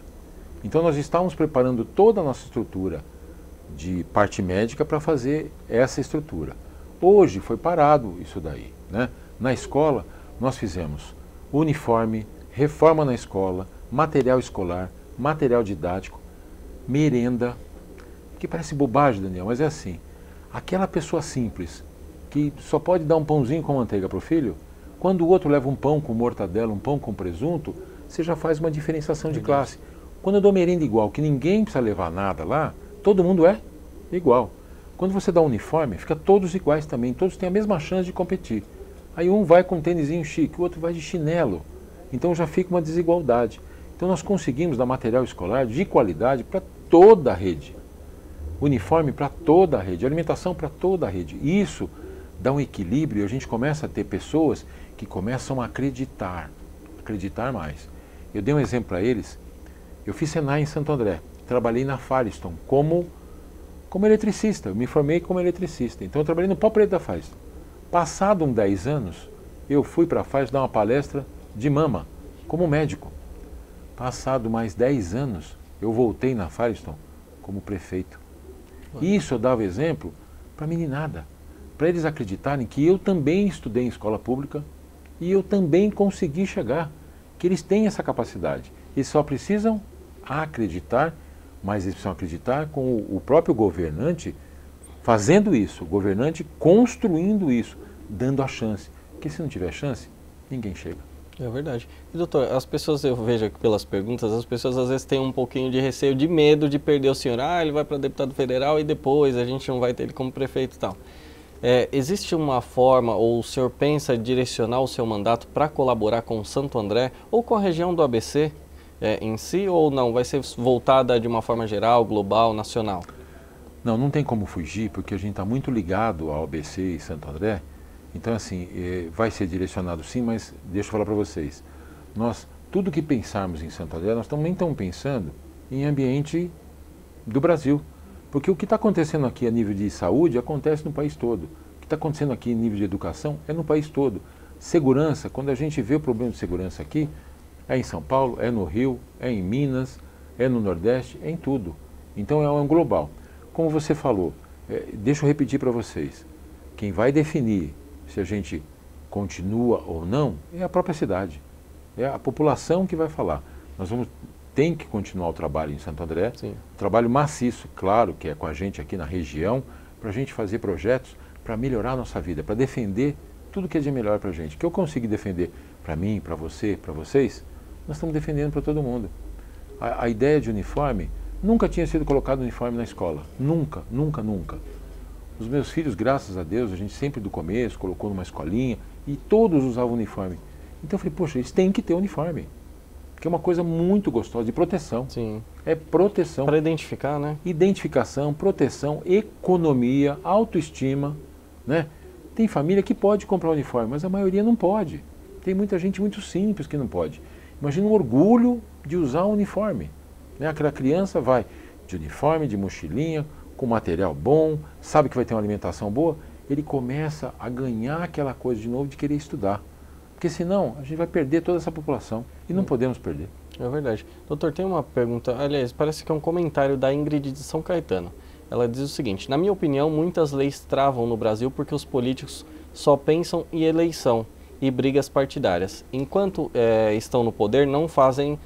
Speaker 2: Então nós estávamos preparando toda a nossa estrutura de parte médica para fazer essa estrutura. Hoje foi parado isso daí, né? Na escola nós fizemos uniforme, reforma na escola, material escolar, material didático, merenda, que parece bobagem, Daniel, mas é assim. Aquela pessoa simples, que só pode dar um pãozinho com manteiga para o filho, quando o outro leva um pão com mortadela, um pão com presunto, você já faz uma diferenciação de classe. Quando eu dou merenda igual, que ninguém precisa levar nada lá, todo mundo é igual. Quando você dá um uniforme, fica todos iguais também, todos têm a mesma chance de competir. Aí um vai com um tênisinho chique, o outro vai de chinelo. Então já fica uma desigualdade. Então nós conseguimos dar material escolar de qualidade para toda a rede. Uniforme para toda a rede, alimentação para toda a rede. Isso dá um equilíbrio e a gente começa a ter pessoas que começam a acreditar mais. Eu dei um exemplo para eles. Eu fiz Senai em Santo André, trabalhei na Firestone como eletricista, eu me formei como eletricista. Então eu trabalhei no pau preto da Firestone. Passado uns 10 anos, eu fui para a Firestone dar uma palestra de mama, como médico. Passado mais 10 anos, eu voltei na Firestone como prefeito. Isso eu dava exemplo para a meninada, para eles acreditarem que eu também estudei em escola pública e eu também consegui chegar, que eles têm essa capacidade. Eles só precisam acreditar, mas eles precisam acreditar com o próprio governante fazendo isso, o governante construindo isso, dando a chance. Porque se não tiver chance, ninguém chega.
Speaker 1: É verdade. E doutor, as pessoas, eu vejo aqui pelas perguntas, as pessoas às vezes têm um pouquinho de receio, de medo de perder o senhor. Ele vai para deputado federal e depois a gente não vai ter ele como prefeito e tal. Existe uma forma, ou o senhor pensa direcionar o seu mandato para colaborar com Santo André ou com a região do ABC em si, ou não? Vai ser voltada de uma forma geral, global, nacional?
Speaker 2: Não tem como fugir, porque a gente está muito ligado ao ABC e Santo André. Então, assim, vai ser direcionado sim, mas deixa eu falar para vocês. Tudo que pensarmos em Santo André, nós também estamos pensando em ambiente do Brasil. Porque o que está acontecendo aqui a nível de saúde acontece no país todo. O que está acontecendo aqui em nível de educação é no país todo. Segurança, quando a gente vê o problema de segurança aqui, é em São Paulo, é no Rio, é em Minas, é no Nordeste, é em tudo. Então é um global. Como você falou, deixa eu repetir para vocês. Quem vai definir se a gente continua ou não é a própria cidade. É a população que vai falar. Tem que continuar o trabalho em Santo André, trabalho maciço, claro, que é com a gente aqui na região, para a gente fazer projetos para melhorar a nossa vida, para defender tudo que é de melhor para a gente. Que eu consigo defender para mim, para você, para vocês, nós estamos defendendo para todo mundo. A ideia de uniforme, nunca tinha sido colocado uniforme na escola. Nunca, nunca, nunca. Os meus filhos, graças a Deus, a gente sempre do começo colocou numa escolinha e todos usavam uniforme. Então eu falei, poxa, eles têm que ter uniforme. Que é uma coisa muito gostosa, de proteção.
Speaker 1: Sim.
Speaker 2: É proteção.
Speaker 1: Para identificar, né?
Speaker 2: Identificação, proteção, economia, autoestima, né? Tem família que pode comprar uniforme, mas a maioria não pode. Tem muita gente muito simples que não pode. Imagina o orgulho de usar um uniforme. Né? Aquela criança vai de uniforme, de mochilinha, com material bom, sabe que vai ter uma alimentação boa, ele começa a ganhar aquela coisa de novo de querer estudar. Porque senão a gente vai perder toda essa população e não podemos perder.
Speaker 1: É verdade. Doutor, tem uma pergunta, aliás, parece que é um comentário da Ingrid de São Caetano. Ela diz o seguinte: na minha opinião, muitas leis travam no Brasil porque os políticos só pensam em eleição e brigas partidárias. Enquanto estão no poder, não fazem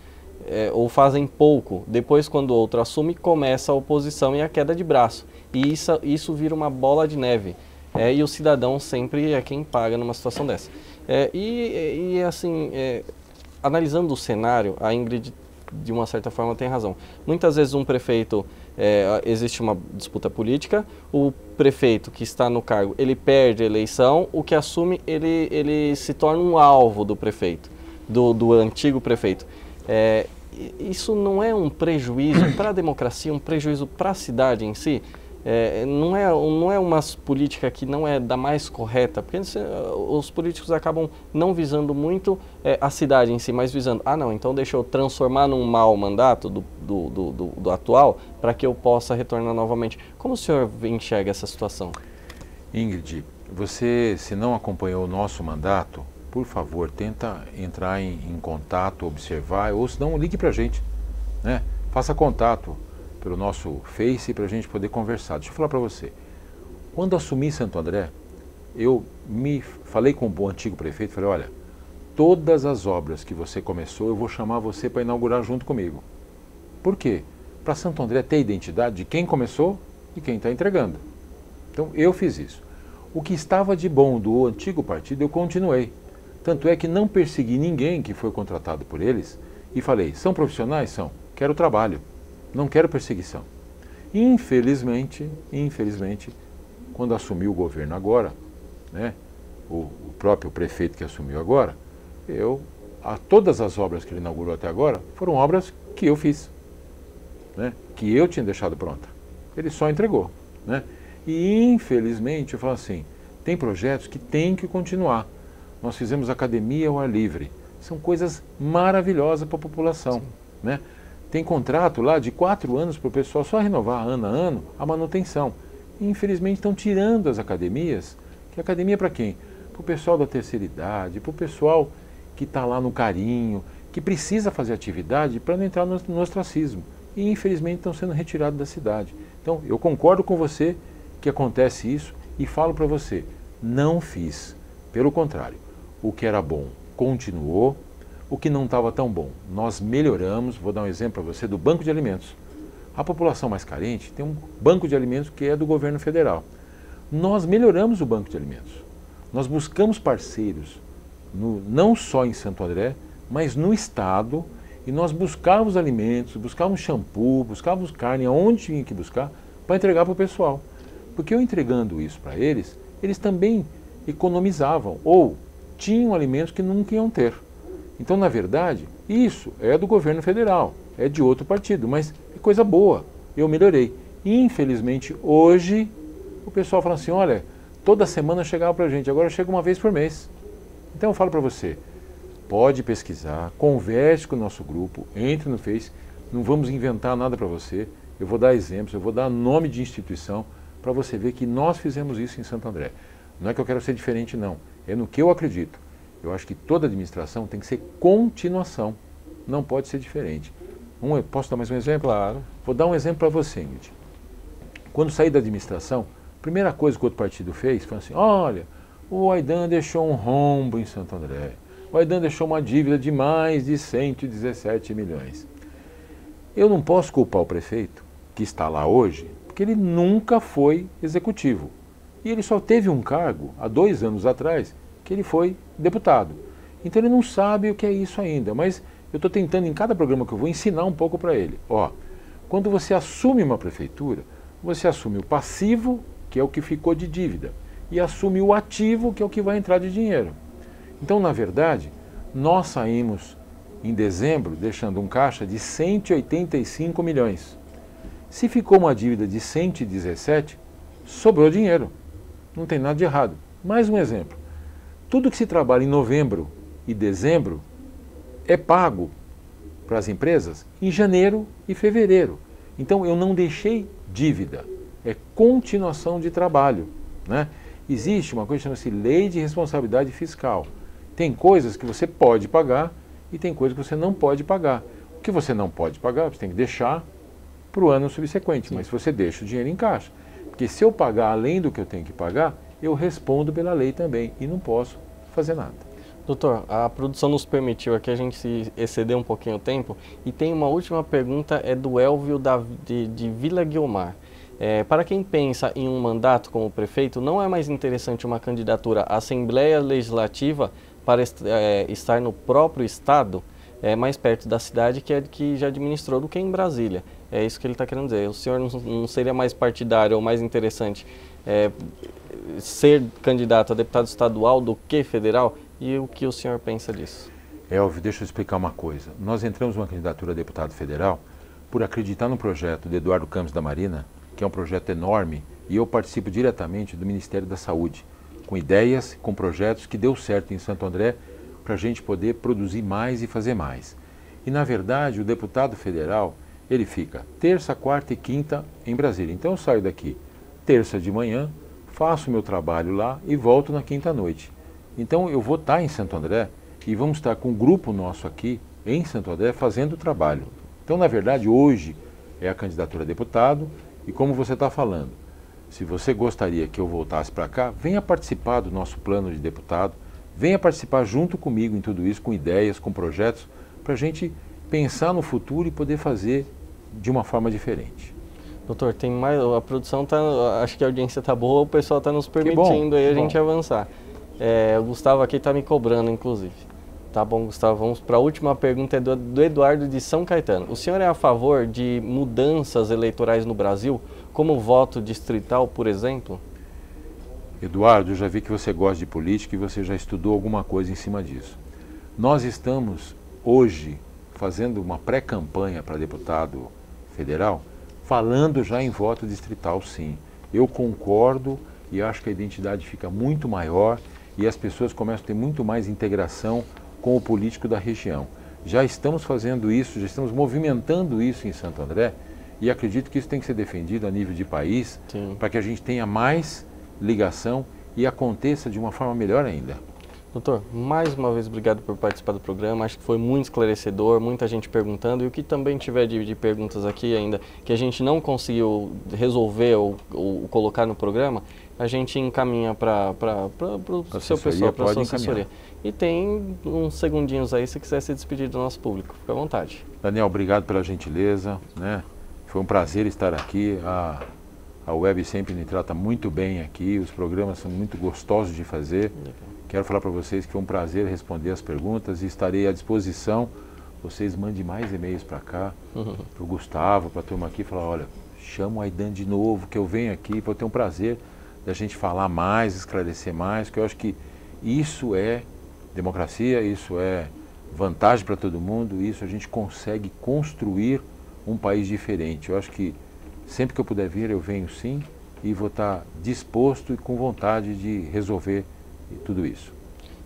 Speaker 1: ou fazem pouco. Depois, quando o outro assume, começa a oposição e a queda de braço. E isso vira uma bola de neve. E o cidadão sempre é quem paga numa situação dessa. Assim, analisando o cenário, a Ingrid, de uma certa forma, tem razão. Muitas vezes um prefeito, existe uma disputa política, o prefeito que está no cargo, ele perde a eleição, o que assume, ele se torna um alvo do prefeito, do antigo prefeito. Isso não é um prejuízo para a democracia, um prejuízo para a cidade em si? não é uma política que não é da mais correta, porque os políticos acabam não visando muito a cidade em si, mas visando, não, então deixa eu transformar num mau mandato do atual para que eu possa retornar novamente. Como o senhor enxerga essa situação?
Speaker 2: Ingrid, você, se não acompanhou o nosso mandato, por favor, tenta entrar em contato, observar, ou se não, ligue para a gente, né? Faça contato pelo nosso Face para a gente poder conversar. Deixa eu falar para você. Quando assumi Santo André, eu falei com o antigo prefeito, falei, olha, todas as obras que você começou, eu vou chamar você para inaugurar junto comigo. Por quê? Para Santo André ter identidade de quem começou e quem está entregando. Então, eu fiz isso. O que estava de bom do antigo partido, eu continuei. Tanto é que não persegui ninguém que foi contratado por eles e falei, são profissionais? São. Quero trabalho. Não quero perseguição. Infelizmente, quando assumiu o governo agora, né, o próprio prefeito que assumiu agora, todas as obras que ele inaugurou até agora foram obras que eu fiz, né, que eu tinha deixado pronta. Ele só entregou, né? E infelizmente eu falo assim, tem projetos que tem que continuar. Nós fizemos academia ao ar livre. São coisas maravilhosas para a população, né? Tem contrato lá de 4 anos para o pessoal só renovar ano a ano a manutenção. E, infelizmente estão tirando as academias. Que academia para quem? Para o pessoal da terceira idade, para o pessoal que está lá no carinho, que precisa fazer atividade para não entrar no ostracismo. E infelizmente estão sendo retirados da cidade. Então eu concordo com você que acontece isso e falo para você, não fiz. Pelo contrário, o que era bom continuou. O que não estava tão bom, nós melhoramos. Vou dar um exemplo para você do banco de alimentos. A população mais carente tem um banco de alimentos que é do governo federal. Nós melhoramos o banco de alimentos. Nós buscamos parceiros, não só em Santo André, mas no estado, e nós buscávamos alimentos, buscávamos shampoo, buscávamos carne, aonde tinha que buscar, para entregar para o pessoal. Porque eu entregando isso para eles, eles também economizavam, ou tinham alimentos que nunca iam ter. Então, na verdade, isso é do governo federal, é de outro partido, mas é coisa boa, eu melhorei. Infelizmente, hoje, o pessoal fala assim, olha, toda semana chegava para a gente, agora chega uma vez por mês. Então, eu falo para você, pode pesquisar, converse com o nosso grupo, entre no Face, não vamos inventar nada para você, eu vou dar exemplos, eu vou dar nome de instituição, para você ver que nós fizemos isso em Santo André. Não é que eu quero ser diferente, não, é no que eu acredito. Eu acho que toda administração tem que ser continuação, não pode ser diferente. Posso dar mais um exemplo?
Speaker 1: Claro.
Speaker 2: Vou dar um exemplo para você, Ingrid. Quando saí da administração, a primeira coisa que o outro partido fez foi assim, olha, o Aidan deixou um rombo em Santo André, o Aidan deixou uma dívida de mais de 117 milhões. Eu não posso culpar o prefeito, que está lá hoje, porque ele nunca foi executivo. E ele só teve um cargo, há 2 anos atrás, que ele foi deputado. Então ele não sabe o que é isso ainda, mas eu estou tentando em cada programa que eu vou ensinar um pouco para ele. Quando você assume uma prefeitura, você assume o passivo, que é o que ficou de dívida, e assume o ativo, que é o que vai entrar de dinheiro. Então, na verdade, nós saímos em dezembro deixando um caixa de 185 milhões. Se ficou uma dívida de 117, sobrou dinheiro. Não tem nada de errado. Mais um exemplo. Tudo que se trabalha em novembro e dezembro é pago para as empresas em janeiro e fevereiro. Então eu não deixei dívida, é continuação de trabalho, né? Existe uma coisa que chama-se Lei de Responsabilidade Fiscal. Tem coisas que você pode pagar e tem coisas que você não pode pagar. O que você não pode pagar, você tem que deixar para o ano subsequente, mas você deixa o dinheiro em caixa. Porque se eu pagar além do que eu tenho que pagar, eu respondo pela lei também e não posso fazer nada.
Speaker 1: Doutor, a produção nos permitiu aqui a gente se exceder um pouquinho o tempo e tem uma última pergunta, é do Elvio de Vila Guiomar. Para quem pensa em um mandato como prefeito, não é mais interessante uma candidatura à Assembleia Legislativa para estar no próprio Estado, mais perto da cidade que já administrou, do que em Brasília? É isso que ele está querendo dizer. O senhor não seria mais partidário ou mais interessante ser candidato a deputado estadual do que federal? E o que o senhor pensa disso?
Speaker 2: Elvio, deixa eu explicar uma coisa. Nós entramos numa candidatura a deputado federal por acreditar no projeto de Eduardo Campos da Marina, que é um projeto enorme, e eu participo diretamente do Ministério da Saúde, com ideias, com projetos que deu certo em Santo André, para a gente poder produzir mais e fazer mais. E, na verdade, o deputado federal, ele fica terça, quarta e quinta em Brasília. Então eu saio daqui terça de manhã, faço o meu trabalho lá e volto na quinta à noite. Então eu vou estar em Santo André e vamos estar com um grupo nosso aqui em Santo André fazendo o trabalho. Então, na verdade, hoje é a candidatura a deputado e como você está falando, se você gostaria que eu voltasse para cá, venha participar do nosso plano de deputado, venha participar junto comigo em tudo isso, com ideias, com projetos, para a gente pensar no futuro e poder fazer de uma forma diferente.
Speaker 1: Doutor, tem mais, a produção tá, acho que a audiência tá boa, o pessoal tá nos permitindo aí a gente avançar. O Gustavo aqui tá me cobrando, inclusive. Tá bom, Gustavo, vamos para a última pergunta, é do Eduardo de São Caetano. O senhor é a favor de mudanças eleitorais no Brasil, como o voto distrital, por exemplo?
Speaker 2: Eduardo, eu já vi que você gosta de política e você já estudou alguma coisa em cima disso. Nós estamos hoje fazendo uma pré-campanha para deputado federal, falando já em voto distrital, sim. Eu concordo e acho que a identidade fica muito maior e as pessoas começam a ter muito mais integração com o político da região. Já estamos fazendo isso, já estamos movimentando isso em Santo André e acredito que isso tem que ser defendido a nível de país para que a gente tenha mais ligação e aconteça de uma forma melhor ainda.
Speaker 1: Doutor, mais uma vez obrigado por participar do programa, acho que foi muito esclarecedor, muita gente perguntando, e o que também tiver de perguntas aqui ainda que a gente não conseguiu resolver ou colocar no programa, a gente encaminha para o seu pessoal, para a sua assessoria. E tem uns segundinhos aí se quiser se despedir do nosso público, fica à vontade.
Speaker 2: Daniel, obrigado pela gentileza, né? Foi um prazer estar aqui, a web sempre me trata muito bem aqui, os programas são muito gostosos de fazer. Quero falar para vocês que foi um prazer responder as perguntas e estarei à disposição. Vocês mandem mais e-mails para cá, para o Gustavo, para a turma aqui, falar, olha, chama o Aidan de novo, que eu venho aqui, para eu ter um prazer da gente falar mais, esclarecer mais, que eu acho que isso é democracia, isso é vantagem para todo mundo, isso a gente consegue construir um país diferente. Eu acho que sempre que eu puder vir, eu venho sim e vou estar disposto e com vontade de resolver tudo isso.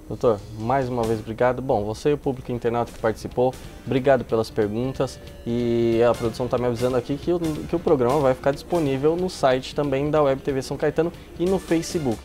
Speaker 1: Doutor, mais uma vez obrigado. Bom, você e o público internauta que participou, obrigado pelas perguntas e a produção está me avisando aqui que o programa vai ficar disponível no site também da Web TV São Caetano e no Facebook.